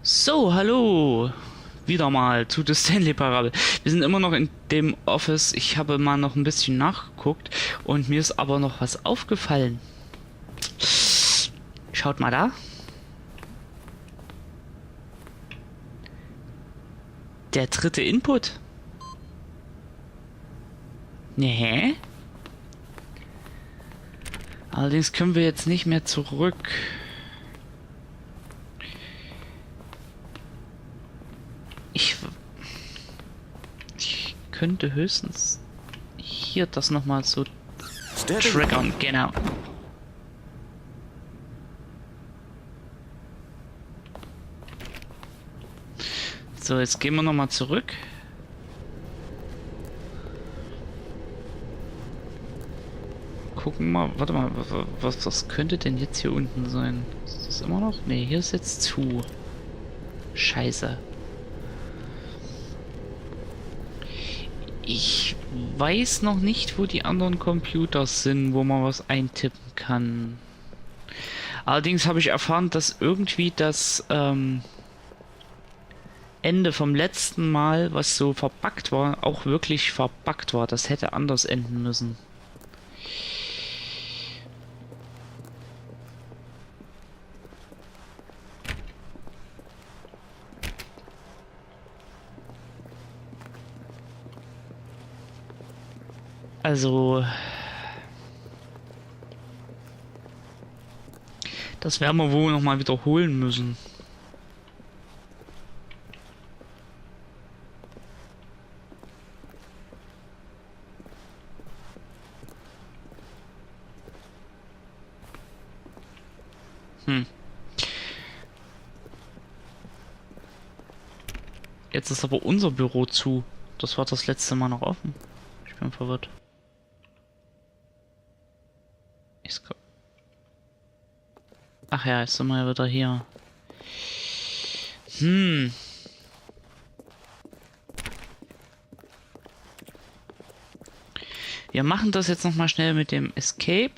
So, hallo. Wieder mal zu der Stanley-Parabel. Wir sind immer noch in dem Office. Ich habe mal noch ein bisschen nachgeguckt und mir ist aber noch was aufgefallen. Schaut mal da. Der dritte Input. Nee. Allerdings können wir jetzt nicht mehr zurück. Ich könnte höchstens hier das nochmal so triggern, genau. So, jetzt gehen wir nochmal zurück. Gucken mal, warte mal, was könnte denn jetzt hier unten sein? Ist das immer noch? Ne, hier ist jetzt zu. Scheiße. Ich weiß noch nicht, wo die anderen Computer sind, wo man was eintippen kann. Allerdings habe ich erfahren, dass irgendwie das Ende vom letzten Mal, was so verbuggt war, auch wirklich verbuggt war. Das hätte anders enden müssen. Also, das werden wir wohl noch mal wiederholen müssen. Jetzt ist aber unser Büro zu. Das war das letzte Mal noch offen. Ich bin verwirrt. Ach ja, jetzt sind wir ja wieder hier. Wir machen das jetzt noch mal schnell mit dem Escape.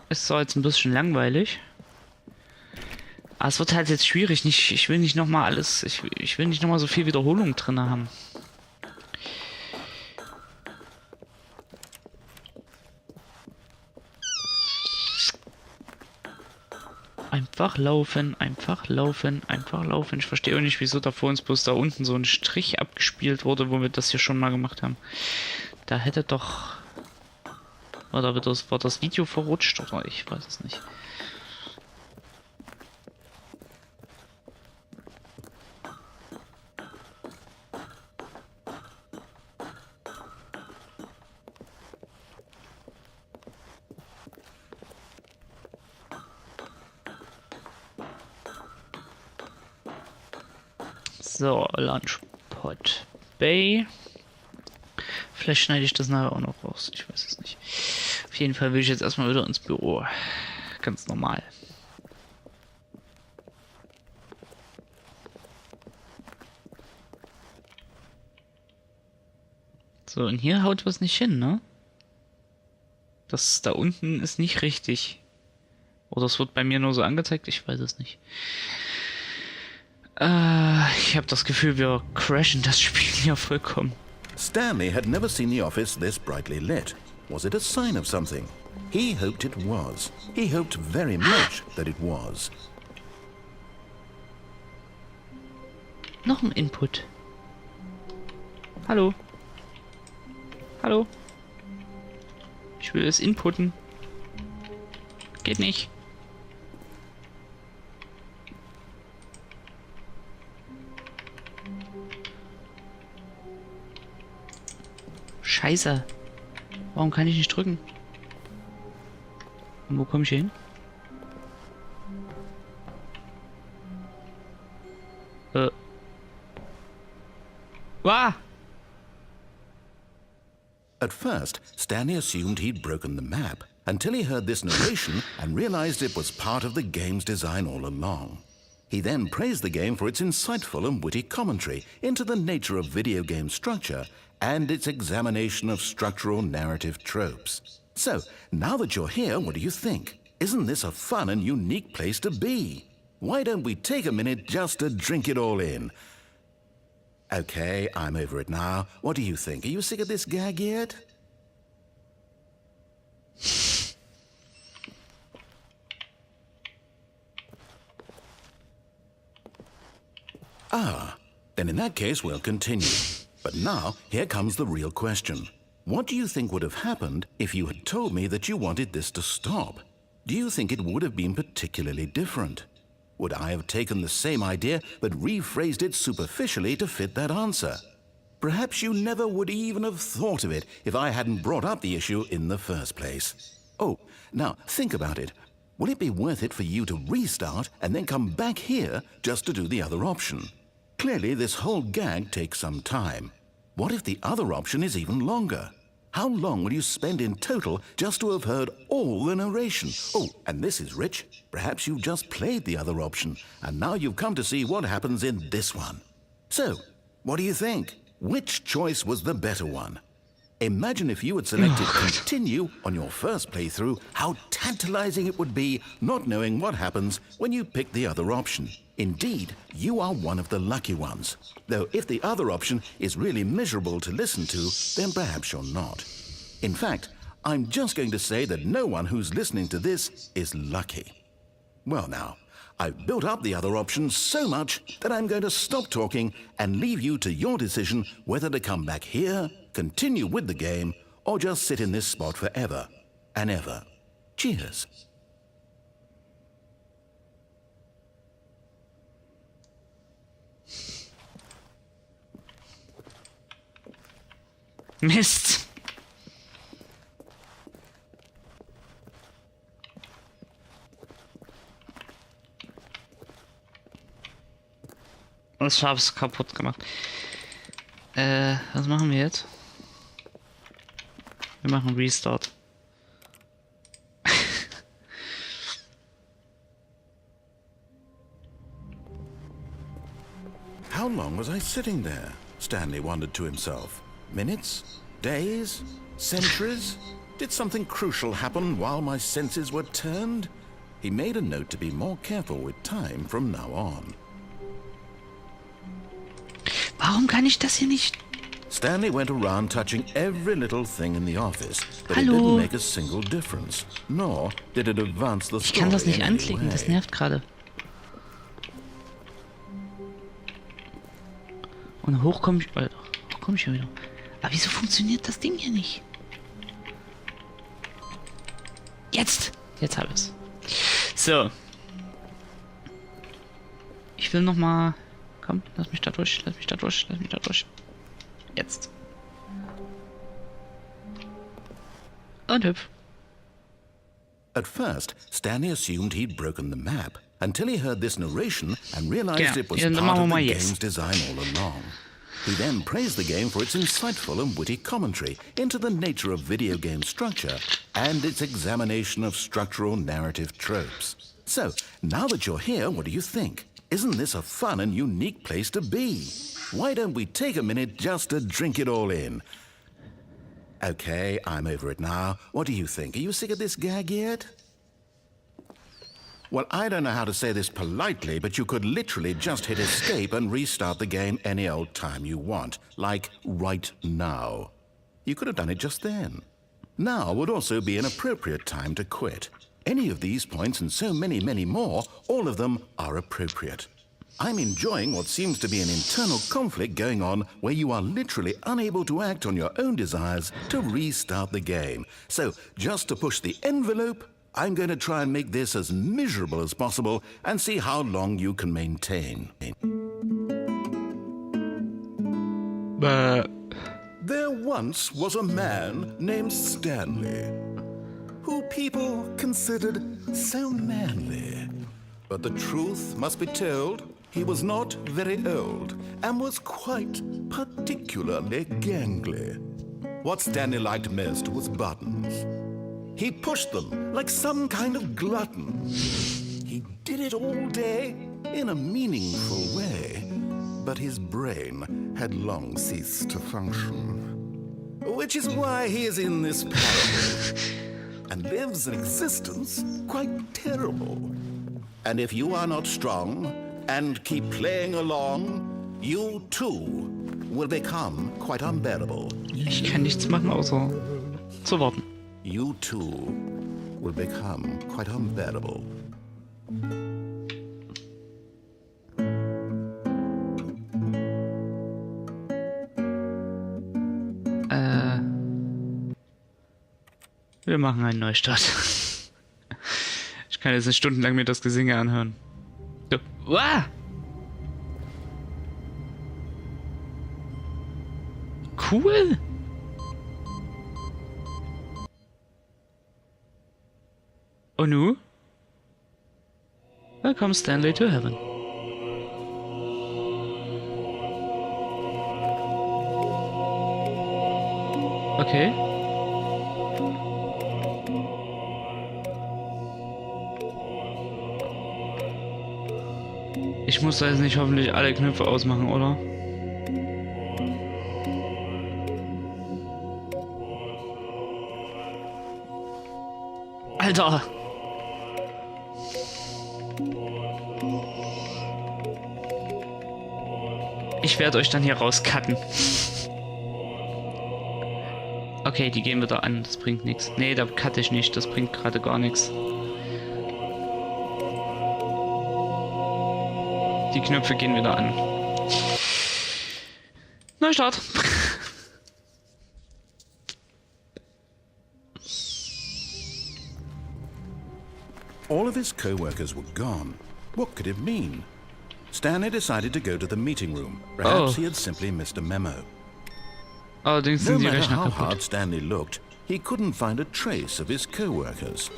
Ist zwar jetzt ein bisschen langweilig. Aber es wird halt jetzt schwierig. Ich will nicht noch mal alles. Ich will nicht noch mal so viel Wiederholung drin haben. Einfach laufen, einfach laufen, einfach laufen. Ich verstehe auch nicht, wieso da vor uns bloß da unten so ein Strich abgespielt wurde, wo wir das hier schon mal gemacht haben. Da hätte doch... War das Video verrutscht oder ich weiß es nicht. So, Lunchpot Bay. Vielleicht schneide ich das nachher auch noch raus. Ich weiß es nicht. Auf jeden Fall will ich jetzt erstmal wieder ins Büro. Ganz normal. So, und hier haut was nicht hin, ne? Das da unten ist nicht richtig. Oder es wird bei mir nur so angezeigt, ich weiß es nicht. Ich habe das Gefühl, wir crashen das Spiel hier vollkommen. Stanley had never seen the office this brightly lit. Was it a sign of something? He hoped it was. He hoped very much that it was. Noch ein Input. Hallo. Hallo. Ich will es inputten. Geht nicht. Scheiße. Warum kann ich nicht drücken? Und wo komme ich hin? Wah! At first, Stanley assumed he'd broken the map until he heard this narration and realized it was part of the game's design all along. He then praised the game for its insightful and witty commentary into the nature of video game structure and its examination of structural narrative tropes. So, now that you're here, what do you think? Isn't this a fun and unique place to be? Why don't we take a minute just to drink it all in? Okay, I'm over it now. What do you think? Are you sick of this gag yet? Ah, then in that case we'll continue. But now, here comes the real question. What do you think would have happened if you had told me that you wanted this to stop? Do you think it would have been particularly different? Would I have taken the same idea but rephrased it superficially to fit that answer? Perhaps you never would even have thought of it if I hadn't brought up the issue in the first place. Oh, now think about it. Will it be worth it for you to restart and then come back here just to do the other option? Clearly, this whole gag takes some time. What if the other option is even longer? How long will you spend in total just to have heard all the narration? Oh, and this is rich. Perhaps you've just played the other option, and now you've come to see what happens in this one. So, what do you think? Which choice was the better one? Imagine if you had selected continue on your first playthrough, how tantalizing it would be not knowing what happens when you pick the other option. Indeed, you are one of the lucky ones. Though if the other option is really miserable to listen to, then perhaps you're not. In fact, I'm just going to say that no one who's listening to this is lucky. Well now, I've built up the other option so much that I'm going to stop talking and leave you to your decision whether to come back here, continue with the game, or just sit in this spot forever and ever. Cheers. Mist. Ich hab's kaputt gemacht. Was machen wir jetzt? Wir machen Restart. How long was I sitting there? Stanley wondered to himself. Minutes? Days? Centuries? Did something crucial happen while my senses were turned? He made a note to be more careful with time from now on. Warum kann ich das hier nicht? Stanley went around touching every little thing in the office, but it Hallo? didn't make a single difference, nor did it advance the Ich story kann das nicht in any anklicken, das way. nervt gerade. Und hoch komme ich, hoch komme ich schon wieder. Aber wieso funktioniert das Ding hier nicht? Jetzt habe ich es. So. Ich will noch mal. Komm, lass mich da durch, lass mich da durch, lass mich da durch. Jetzt. Und hüpf. At first, Stanley assumed he'd broken the map until he heard this narration and realized it was Ja, dann part machen of wir the mal game's jetzt. design all along. He then praised the game for its insightful and witty commentary into the nature of video game structure and its examination of structural narrative tropes. So, now that you're here, what do you think? Isn't this a fun and unique place to be? Why don't we take a minute just to drink it all in? Okay, I'm over it now. What do you think? Are you sick of this gag yet? Well, I don't know how to say this politely, but you could literally just hit escape and restart the game any old time you want, like right now. You could have done it just then. Now would also be an appropriate time to quit. Any of these points and so many, many more, all of them are appropriate. I'm enjoying what seems to be an internal conflict going on where you are literally unable to act on your own desires to restart the game. So, just to push the envelope, I'm going to try and make this as miserable as possible and see how long you can maintain. There once was a man named Stanley, who people considered so manly. But the truth must be told, he was not very old and was quite particularly gangly. What Stanley liked most was buttons. He pushed them like some kind of glutton. He did it all day in a meaningful way, but his brain had long ceased to function. Which is why he is in this parable. and lives an existence quite terrible. And if you are not strong and keep playing along, you too will become quite unbearable. Ich kann nichts machen, außer zu warten. You too will become quite unbearable. Wir machen einen Neustart. Ich kann jetzt nicht stundenlang mir das Gesinge anhören. Uah! Cool! Und nu? Welcome Stanley to heaven. Okay. Ich muss da jetzt nicht hoffentlich alle Knöpfe ausmachen, oder? Alter! Ich werde euch dann hier rauscutten. Okay, die gehen wieder an, das bringt nichts. Nee, da cutte ich nicht, das bringt gerade gar nichts. Die Knöpfe gehen wieder an. Neustart. All of his co-workers were gone. What could it mean? Stanley decided to go to the meeting room. Perhaps he had simply missed a memo. Allerdings No sind die matter Rechner how kaputt. hard Stanley looked, he couldn't find a trace of his co-workers.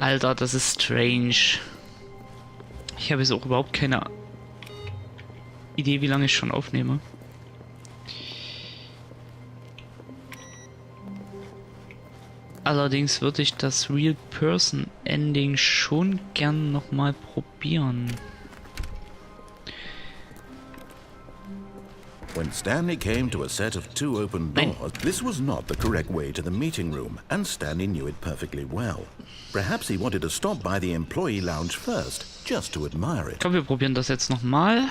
Alter, das ist strange. Ich habe jetzt auch überhaupt keine Idee, wie lange ich schon aufnehme. Allerdings würde ich das Real Person Ending schon gern nochmal probieren. When Stanley came to a set of 2 open doors, this was not the correct way to the meeting room, and Stanley knew it perfectly well. Perhaps he wanted to stop by the employee lounge first, just to admire Ich it. glaube, wir probieren das jetzt nochmal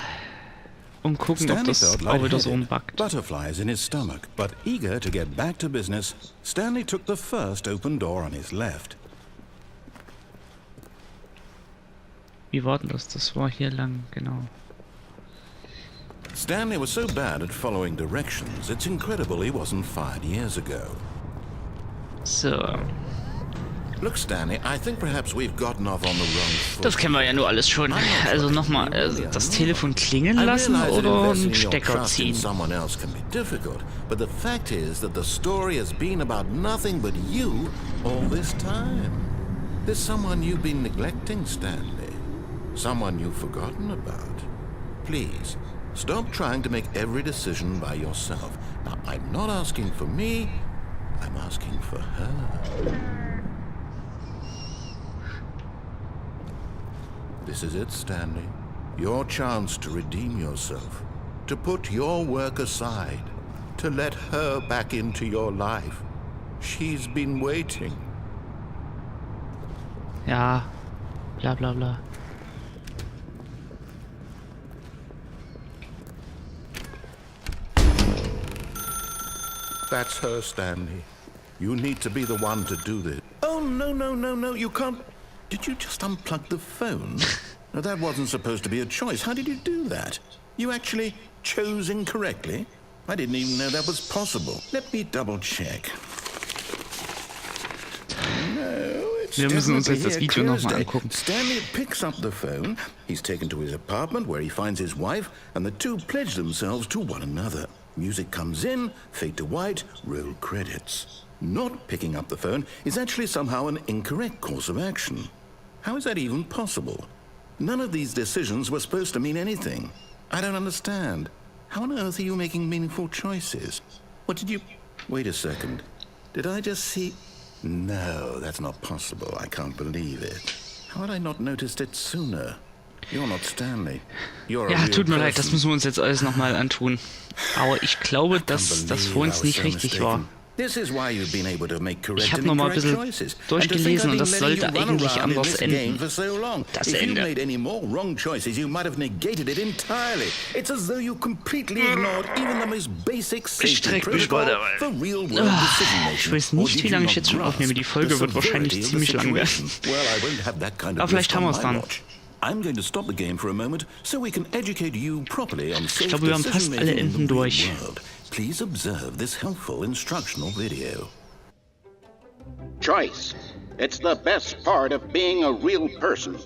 und gucken, ob Stanley das felt auch wieder so lightheaded, umbackt. butterflies in his stomach, but eager to get back to business, Stanley took the first open door on his left. Wie war denn das? Das war hier lang, genau. Stanley was so bad at following directions, it's incredible he wasn't fired years ago. So. Look, Stanley, I think perhaps we've gotten off on the wrong foot. Das kennen wir ja nur alles schon. Also nochmal, das Telefon klingeln lassen oder einen Stecker ziehen? Someone else can be difficult, but the fact is that the story has been about nothing but you all this time. There's someone you've been neglecting, Stanley. Someone you've forgotten about. Please, stop trying to make every decision by yourself. Now, I'm not asking for me, I'm asking for her. This is it, Stanley. Your chance to redeem yourself. To put your work aside. To let her back into your life. She's been waiting. Ja, bla bla bla. That's her, Stanley. You need to be the one to do this. Oh, no, you can't. Did you just unplug the phone? No, that wasn't supposed to be a choice. How did you do that? You actually chose incorrectly? I didn't even know that was possible. Let me double check. No, it's Wir müssen uns jetzt das definitely Video here, nochmal clear as day. angucken. Stanley picks up the phone. He's taken to his apartment where he finds his wife, and the two pledge themselves to one another. Music comes in, fade to white, roll credits. Not picking up the phone is actually somehow an incorrect course of action. How is that even possible? None of these decisions were supposed to mean anything. I don't understand. How on earth are you making meaningful choices? What did you... Wait a second. Did I just see... No, that's not possible. I can't believe it. How had I not noticed it sooner? You're not Stanley. You're a Ja, real tut mir leid, das person. müssen wir uns jetzt alles nochmal antun. Aber ich glaube, dass das vor uns nicht richtig war. This is why you've been able to make correct Ich habe and noch mal ein incorrect bisschen choices. durchgelesen und das sollte eigentlich anders enden. Das Das If you Ende. made any more wrong choices, you might have negated it entirely. It's as though you completely ignored even the most basic safety Streck mich protocol weiter, for weil- real world decision making. Ich weiß nicht, wie lange ich jetzt schon aufnehme. Die Folge wird wahrscheinlich ziemlich lang werden. Aber vielleicht haben wir es dann. I'm going to stop the game for a moment so we can educate you properly on safe Ich glaube, wir haben fast alle decision-making in the Enden real durch. world. Please observe this helpful instructional video. Choice. It's the best part of being a real person.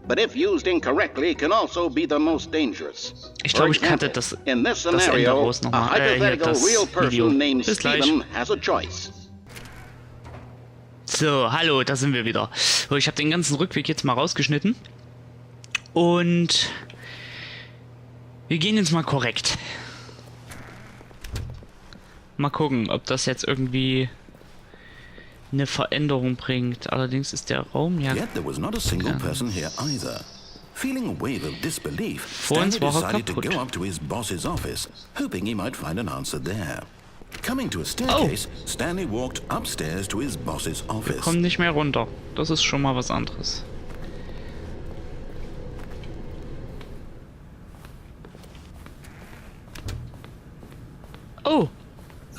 But if used incorrectly, can also be the most dangerous. Ich glaube, For ich cutte example, das in this Ende scenario, raus a nochmal. Hier, hypothetical das real Video. person named Bis gleich. Stephen has a choice. So, hallo, da sind wir wieder. So, ich habe den ganzen Rückweg jetzt mal rausgeschnitten. Und wir gehen jetzt mal korrekt. Mal gucken, ob das jetzt irgendwie eine Veränderung bringt. Allerdings ist der Raum ja... Yet there was not a single person here either. Feeling a wave of disbelief, Vor uns Stanley war er decided to kaputt. go up to his boss's office, hoping he might find an answer there. Coming to a staircase, Stanley walked upstairs to his boss's office. Komm nicht mehr runter. Das ist schon mal was anderes. Oh,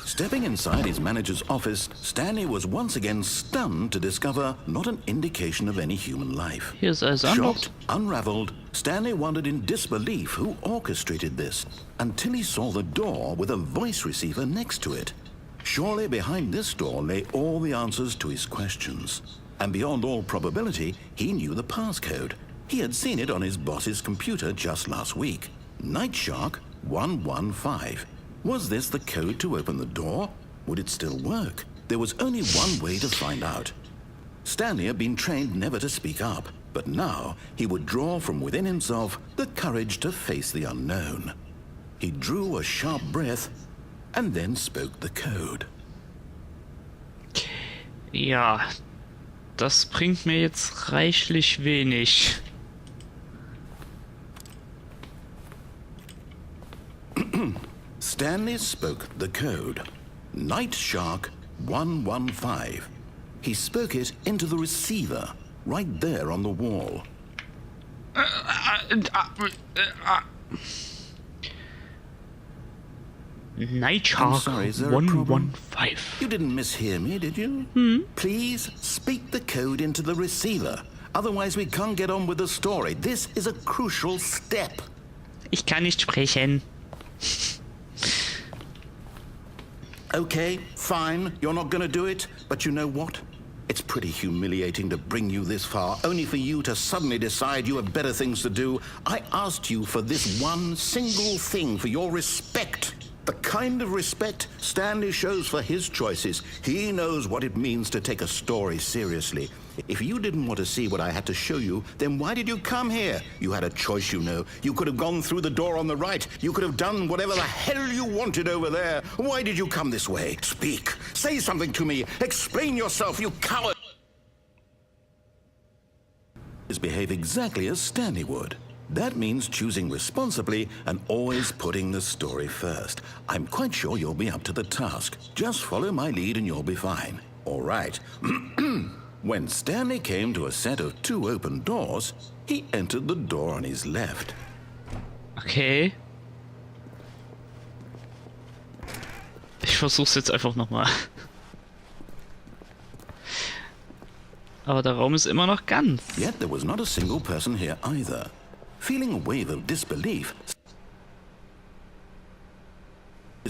Stepping inside his manager's office, Stanley was once again stunned to discover not an indication of any human life. hier ist alles anders. Shocked, unraveled, Stanley wondered in disbelief who orchestrated this, until he saw the door with a voice receiver next to it. Surely behind this door lay all the answers to his questions. And beyond all probability, he knew the passcode. He had seen it on his boss's computer just last week. Nightshark 115. Was this the code to open the door? Would it still work? There was only one way to find out. Stanley had been trained never to speak up, but now he would draw from within himself the courage to face the unknown. He drew a sharp breath and then spoke the code. Ja, das bringt mir jetzt reichlich wenig. Stanley spoke the code. Nightshark 115. He spoke it into the receiver, right there on the wall. Nightshark I'm sorry, is there a problem? 115. You didn't mishear me, did you? Please speak the code into the receiver. Otherwise we can't get on with the story. This is a crucial step. Ich kann nicht sprechen. Okay, fine, you're not gonna do it, but you know what? It's pretty humiliating to bring you this far, only for you to suddenly decide you have better things to do. I asked you for this one single thing, for your respect. The kind of respect Stanley shows for his choices. He knows what it means to take a story seriously. If you didn't want to see what I had to show you, then why did you come here? You had a choice, you know. You could have gone through the door on the right. You could have done whatever the hell you wanted over there. Why did you come this way? Speak. Say something to me. Explain yourself, you coward. Behave exactly as Stanley would. That means choosing responsibly and always putting the story first. I'm quite sure you'll be up to the task. Just follow my lead and you'll be fine. All right. When Stanley came to a set of 2 open doors, he entered the door on his left. Okay. Ich versuch's jetzt einfach nochmal. Aber der Raum ist immer noch ganz. Yet there was not a single person here either. Feeling a wave of disbelief,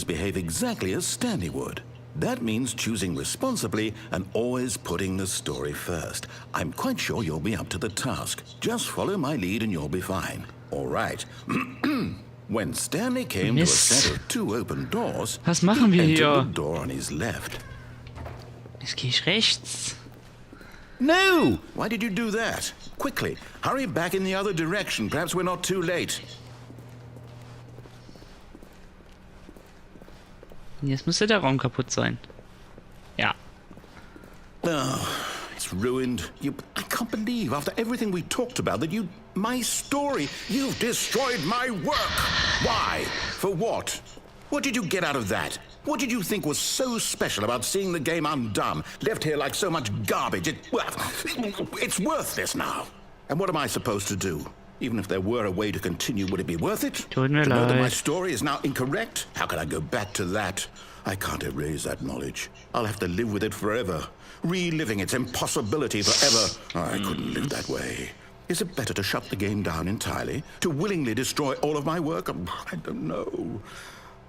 behave exactly as Stanley would. That means choosing responsibly and always putting the story first. I'm quite sure you'll be up to the task. Just follow my lead and you'll be fine. All right. When Stanley came to a set of 2 open doors, Was machen wir he entered hier? the door on his left. Jetzt gehe ich rechts. No! Why did you do that? Quickly, hurry back in the other direction. Perhaps we're not too late. Jetzt müsste der Raum kaputt sein. Ja. Oh, it's ruined. I can't believe, after everything we talked about, that my story, you've destroyed my work. Why? For what? What did you get out of that? What did you think was so special about seeing the game undone, left here like so much garbage? It's worthless now. And what am I supposed to do? Even if there were a way to continue, would it be worth it? Tut mir To know that my leid. story is now incorrect? How can I go back to that? I can't erase that knowledge. I'll have to live with it forever, reliving its impossibility forever. I couldn't live that way. Is it better to shut the game down entirely? To willingly destroy all of my work? I don't know.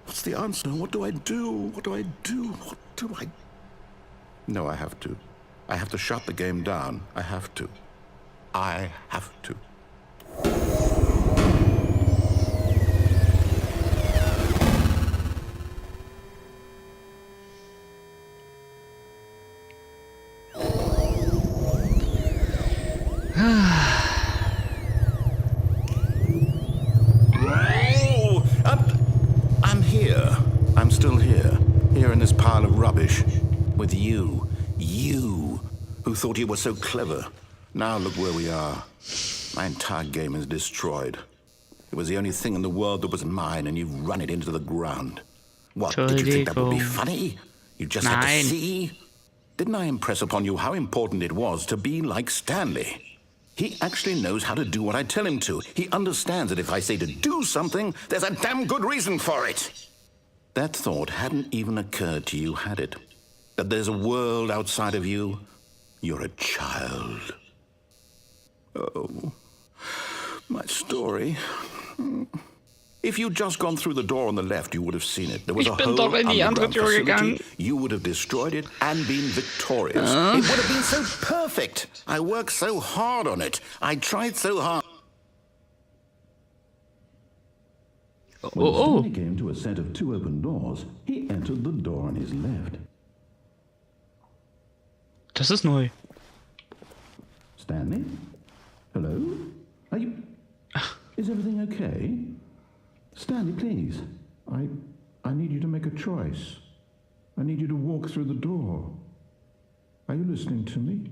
What's the answer? What do I do? What do I do? What do I... No, I have to. I have to shut the game down. I have to. I have to. I'm here. I'm still here. Here in this pile of rubbish. With you. You. Who thought you were so clever. Now look where we are. My entire game is destroyed. It was the only thing in the world that was mine, and you've run it into the ground. What, did you think that would be funny? You just had to see? Didn't I impress upon you how important it was to be like Stanley? He actually knows how to do what I tell him to. He understands that if I say to do something, there's a damn good reason for it. That thought hadn't even occurred to you, had it? That there's a world outside of you? You're a child. Oh, my story. If you'd just gone through the door on the left, you would have seen it. There was a whole underground facility. You would have destroyed it and been victorious. It would have been so perfect. I worked so hard on it. I tried so hard. When Stanley came to a set of 2 open doors, he entered the door on his left. Das ist neu. Stanley? Hello? Are you... Is everything okay? Stanley, please. I need you to make a choice. I need you to walk through the door. Are you listening to me?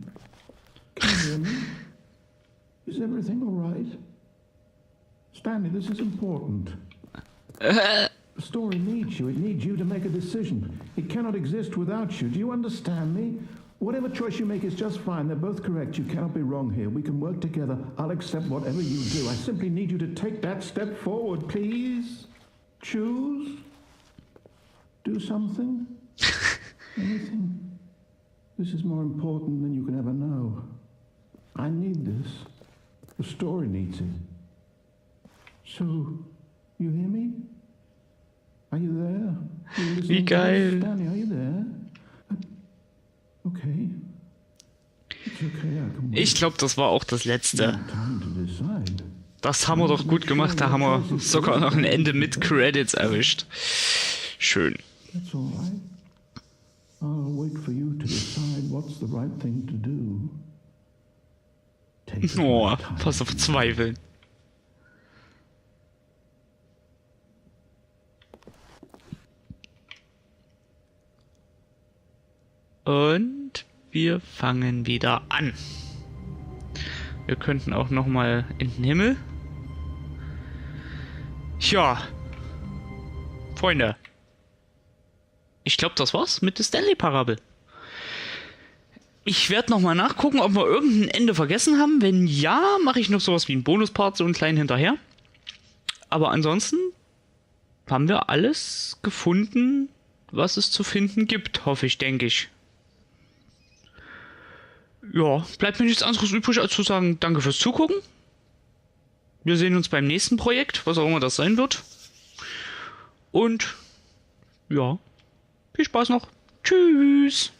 Can you hear me? Is everything all right? Stanley, this is important. The story needs you. It needs you to make a decision. It cannot exist without you. Do you understand me? Whatever choice you make is just fine. They're both correct. You cannot be wrong here. We can work together. I'll accept whatever you do. I simply need you to take that step forward, please. Choose. Do something. Anything. This is more important than you can ever know. I need this. The story needs it. So, you hear me? Are you there? Are you listening to me? Stanley, are you there? Okay. Ich glaube, das war auch das letzte. Das haben wir doch gut gemacht. Da haben wir sogar noch ein Ende mit Credits erwischt. Schön. Oh, pass auf Zweifeln. Und wir fangen wieder an. Wir könnten auch noch mal in den Himmel. Ja. Freunde. Ich glaube, das war's mit der Stanley-Parabel. Ich werde noch mal nachgucken, ob wir irgendein Ende vergessen haben. Wenn ja, mache ich noch sowas wie einen Bonuspart, so einen kleinen hinterher. Aber ansonsten haben wir alles gefunden, was es zu finden gibt, hoffe ich, denke ich. Ja, bleibt mir nichts anderes übrig, als zu sagen, danke fürs Zugucken. Wir sehen uns beim nächsten Projekt, was auch immer das sein wird. Und ja, viel Spaß noch. Tschüss.